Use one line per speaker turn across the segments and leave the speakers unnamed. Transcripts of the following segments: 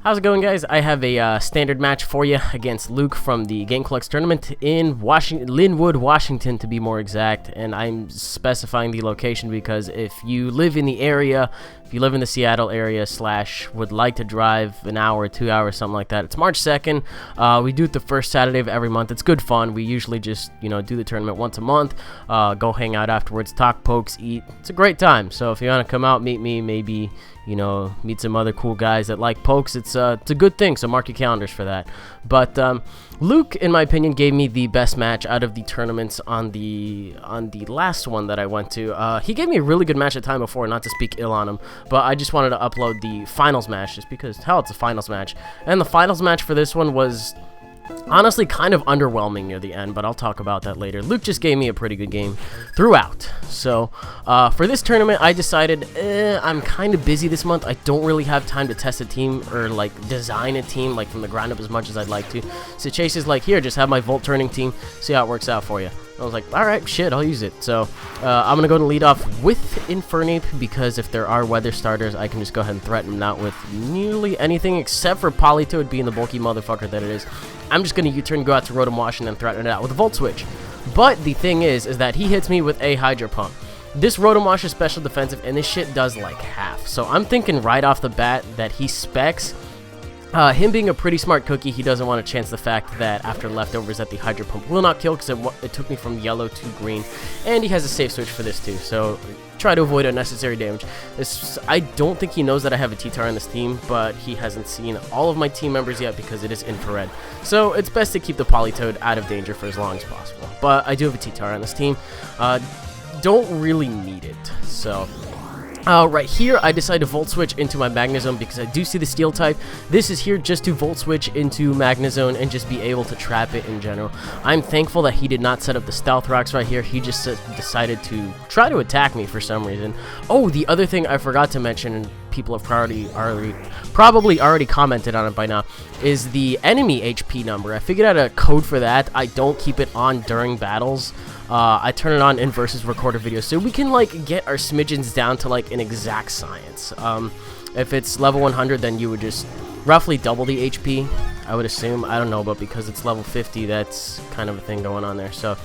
How's it going, guys? I have a standard match for you against Luke from the Gameclucks tournament in Linwood, Washington, to be more exact. And I'm specifying the location because if you live in the area, if you live in the Seattle area / would like to drive an hour, 2 hours, something like that, it's March 2nd. We do it the first Saturday of every month. It's good fun. We usually just, do the tournament once a month, go hang out afterwards, talk pokes, eat. It's a great time. So if you want to come out, meet me, maybe meet some other cool guys that like pokes. It's a good thing, so mark your calendars for that. But Luke, in my opinion, gave me the best match out of the tournaments on the last one that I went to. He gave me a really good match the time before, not to speak ill on him, but I just wanted to upload the finals match just because, hell, it's a finals match. And the finals match for this one was honestly kind of underwhelming near the end, but I'll talk about that later. Luke just gave me a pretty good game throughout. So for this tournament, I decided I'm kind of busy this month. I don't really have time to test a team or design a team from the ground up as much as I'd like to. So Chase is like, here, just have my Volt turning team, see how it works out for you. I was like, alright, shit, I'll use it. So I'm going to go and lead off with Infernape, because if there are weather starters, I can just go ahead and threaten them out with nearly anything except for Politoed being the bulky motherfucker that it is. I'm just going to U-turn, go out to Rotom Wash, and then threaten it out with a Volt Switch. But the thing is that he hits me with a Hydro Pump. This Rotom Wash is special defensive, and this shit does like half. So I'm thinking right off the bat that he specs. Him being a pretty smart cookie, he doesn't want to chance the fact that after leftovers that the Hydro Pump will not kill, because it took me from yellow to green, and he has a safe switch for this too, so try to avoid unnecessary damage. I don't think he knows that I have a T-Tar on this team, but he hasn't seen all of my team members yet because it is infrared, so it's best to keep the Politoed out of danger for as long as possible. But I do have a T-Tar on this team. Don't really need it, so right here, I decide to Volt Switch into my Magnezone because I do see the Steel type. This is here just to Volt Switch into Magnezone and just be able to trap it in general. I'm thankful that he did not set up the Stealth Rocks right here. He just decided to try to attack me for some reason. Oh, the other thing I forgot to mention, and people have probably already commented on it by now, is the enemy HP number. I figured out a code for that. I don't keep it on during battles. I turn it on in versus recorded videos, so we can get our smidgens down to an exact science. If it's level 100, then you would just roughly double the HP, I would assume. I don't know, but because it's level 50, that's kind of a thing going on there. So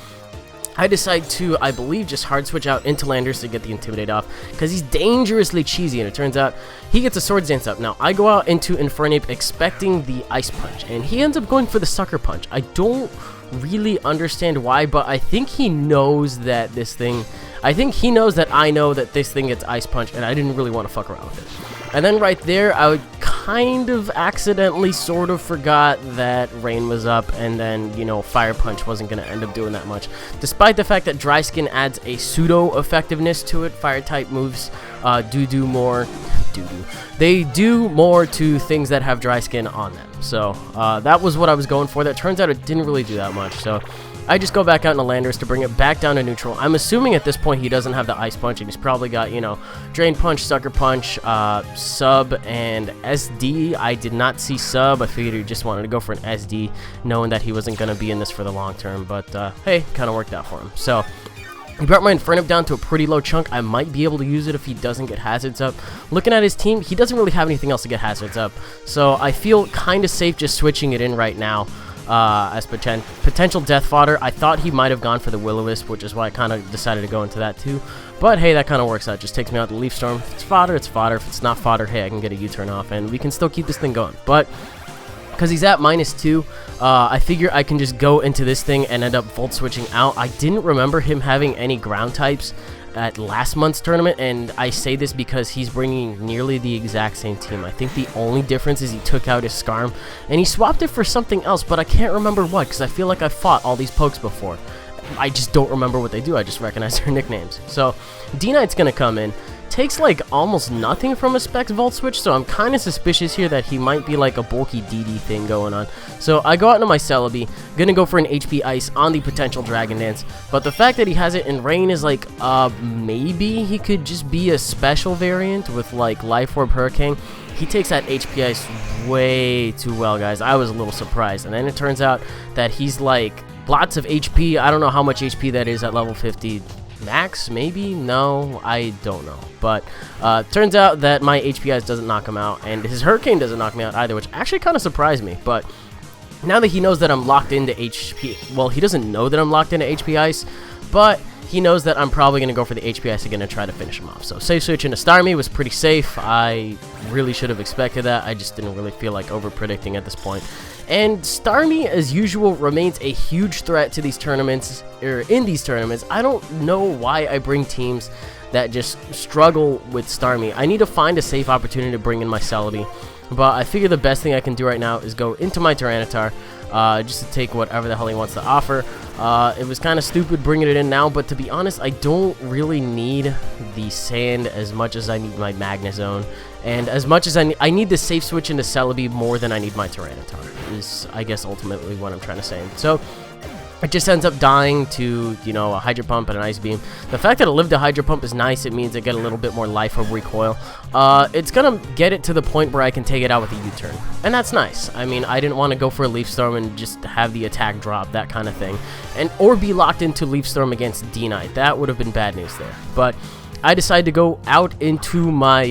I decide to, I believe, just hard switch out into Landers to get the Intimidate off, because he's dangerously cheesy, and it turns out he gets a Swords Dance up. Now, I go out into Infernape expecting the Ice Punch, and he ends up going for the Sucker Punch. I don't really understand why, but I think he knows that he knows that I know that this thing gets Ice Punch, and I didn't really want to fuck around with it. And then right there, I would kind of accidentally sort of forgot that Rain was up, and then, Fire Punch wasn't going to end up doing that much. Despite the fact that Dry Skin adds a pseudo effectiveness to it, Fire type moves do more. They do more to things that have Dry Skin on them. So that was what I was going for. That turns out it didn't really do that much. So I just go back out into Landers to bring it back down to neutral. I'm assuming at this point he doesn't have the Ice Punch, and he's probably got, Drain Punch, Sucker Punch, Sub, and SD. I did not see Sub. I figured he just wanted to go for an SD, knowing that he wasn't going to be in this for the long term. But, hey, kind of worked out for him. So he brought my Infernape down to a pretty low chunk. I might be able to use it if he doesn't get Hazards up. Looking at his team, he doesn't really have anything else to get Hazards up. So I feel kind of safe just switching it in right now. As potential death fodder. I thought he might have gone for the Will-O-Wisp, which is why I kind of decided to go into that too. But hey, that kind of works out. Just takes me out the Leaf Storm. If it's fodder, it's fodder. If it's not fodder, hey, I can get a U-turn off, and we can still keep this thing going. But because he's at -2, I figure I can just go into this thing and end up Volt Switching out. I didn't remember him having any ground types at last month's tournament, and I say this because he's bringing nearly the exact same team. I think the only difference is he took out his Skarm, and he swapped it for something else, but I can't remember what, because I feel like I've fought all these pokes before. I just don't remember what they do. I just recognize their nicknames. So D-Knight's going to come in. Takes almost nothing from a Specs Volt Switch, so I'm kind of suspicious here that he might be a bulky DD thing going on. So I go out into my Celebi, gonna go for an HP Ice on the potential Dragon Dance, but the fact that he has it in Rain is maybe he could just be a special variant with Life Orb Hurricane. He takes that HP Ice way too well, guys. I was a little surprised, and then it turns out that he's lots of HP. I don't know how much HP that is at level 50. max, maybe? No, I don't know. But turns out that my HP Ice doesn't knock him out, and his Hurricane doesn't knock me out either, which actually kind of surprised me. But now that he knows that I'm locked into HP... Well, he doesn't know that I'm locked into HP Ice, but he knows that I'm probably going to go for the HP Ice again and try to finish him off. So safe switch into Starmie was pretty safe. I really should have expected that. I just didn't really feel like over-predicting at this point. And Starmie, as usual, remains a huge threat to these tournaments, or in these tournaments. I don't know why I bring teams that just struggle with Starmie. I need to find a safe opportunity to bring in my Celebi, but I figure the best thing I can do right now is go into my Tyranitar, just to take whatever the hell he wants to offer. It was kind of stupid bringing it in now, but to be honest, I don't really need the Sand as much as I need my Magnezone, and as much as I need the safe switch into Celebi more than I need my Tyranitar, is, I guess, ultimately what I'm trying to say. So it just ends up dying to, you know, a Hydro Pump and an Ice Beam. The fact that it lived a Hydro Pump is nice. It means I get a little bit more life of recoil. It's going to get it to the point where I can take it out with a U-turn, and that's nice. I mean, I didn't want to go for a Leaf Storm and just have the attack drop, that kind of thing, or be locked into Leaf Storm against D-Knight. That would have been bad news there. But I decided to go out into my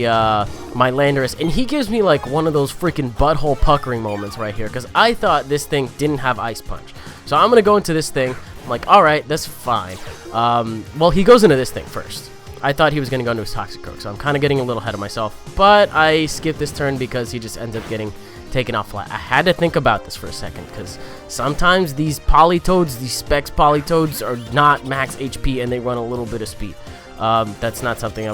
my Landorus, and he gives me like one of those freaking butthole puckering moments right here, because I thought this thing didn't have Ice Punch. So I'm going to go into this thing. I'm like, alright, that's fine. Well, he goes into this thing first. I thought he was going to go into his Toxicroak, so I'm kind of getting a little ahead of myself. But I skipped this turn because he just ends up getting taken off flat. I had to think about this for a second, because sometimes these Politoads, these Specs Politoads, are not max HP and they run a little bit of speed. That's not something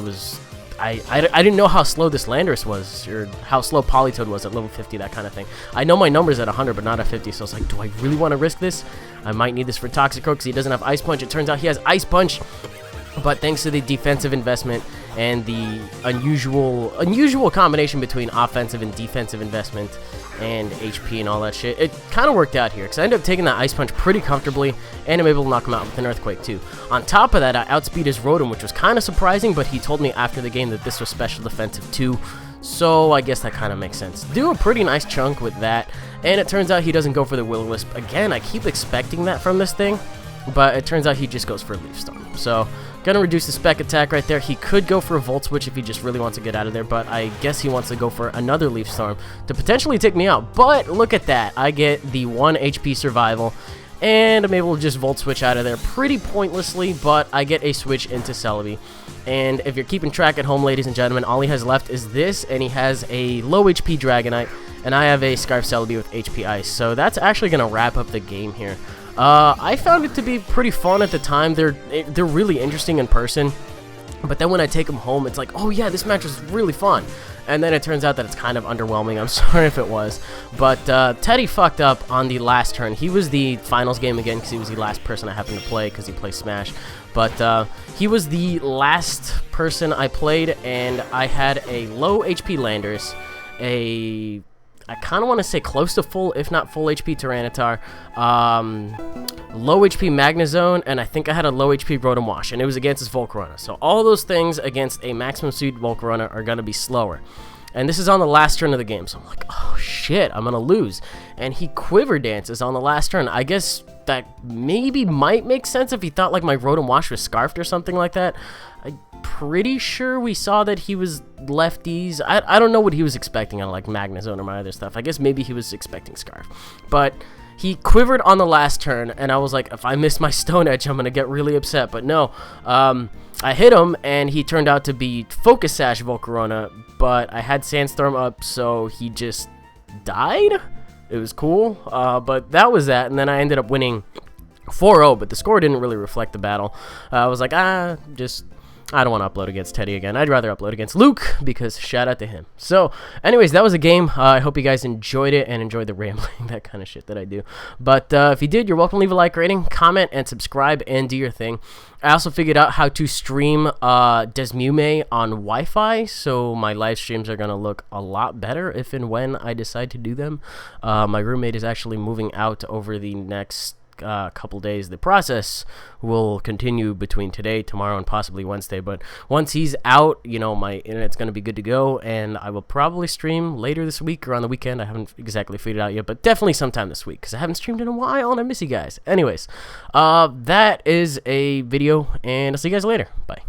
I didn't know how slow this Landorus was, or how slow Politoad was at level 50, that kind of thing. I know my number's at 100, but not at 50, so it's like, do I really want to risk this? I might need this for Toxicroak because he doesn't have Ice Punch. It turns out he has Ice Punch, but thanks to the defensive investment and the unusual combination between offensive and defensive investment and HP and all that shit, it kind of worked out here, because I ended up taking that Ice Punch pretty comfortably, and I'm able to knock him out with an Earthquake too. On top of that, I outspeed his Rotom, which was kind of surprising, but he told me after the game that this was special defensive too, so I guess that kind of makes sense. Do a pretty nice chunk with that, and it turns out he doesn't go for the Will-O-Wisp. Again, I keep expecting that from this thing, but it turns out he just goes for a Leaf Storm. So, gonna reduce the spec attack right there. He could go for a Volt Switch if he just really wants to get out of there, but I guess he wants to go for another Leaf Storm to potentially take me out. But look at that. I get the 1 HP survival, and I'm able to just Volt Switch out of there pretty pointlessly, but I get a switch into Celebi. And if you're keeping track at home, ladies and gentlemen, all he has left is this, and he has a low HP Dragonite, and I have a Scarf Celebi with HP Ice. So that's actually gonna wrap up the game here. I found it to be pretty fun at the time. They're really interesting in person, but then when I take them home, it's like, oh yeah, this match was really fun. And then it turns out that it's kind of underwhelming. I'm sorry if it was, but Teddy fucked up on the last turn. He was the finals game again because he was the last person I happened to play because he plays Smash. But he was the last person I played, and I had a low HP Landorus, I kind of want to say close to full, if not full HP Tyranitar, low HP Magnezone, and I think I had a low HP Rotom Wash, and it was against his Volcarona. So all those things against a maximum speed Volcarona are going to be slower. And this is on the last turn of the game, so I'm like, oh shit, I'm going to lose. And he Quiver Dances on the last turn. I guess that maybe might make sense if he thought like my Rotom Wash was scarfed or something like that. I'm pretty sure we saw that he was lefties. I don't know what he was expecting on like Magnezone or my other stuff. I guess maybe he was expecting Scarf. But he quivered on the last turn, and I was like, if I miss my Stone Edge, I'm going to get really upset. But no, I hit him, and he turned out to be Focus Sash Volcarona, but I had Sandstorm up, so he just died. It was cool, but that was that, and then I ended up winning 4-0, but the score didn't really reflect the battle. I was like, I don't want to upload against Teddy again. I'd rather upload against Luke, because shout out to him. So, anyways, that was a game. I hope you guys enjoyed it and enjoyed the rambling, that kind of shit that I do. But if you did, you're welcome to leave a like, rating, comment, and subscribe, and do your thing. I also figured out how to stream Desmume on Wi-Fi, so my live streams are going to look a lot better if and when I decide to do them. My roommate is actually moving out over the next couple days. The process will continue between today, tomorrow, and possibly Wednesday. But once he's out, you know, my internet's going to be good to go, and I will probably stream later this week or on the weekend. I haven't exactly figured it out yet, but definitely sometime this week because I haven't streamed in a while and I miss you guys. Anyways, that is a video, and I'll see you guys later. Bye.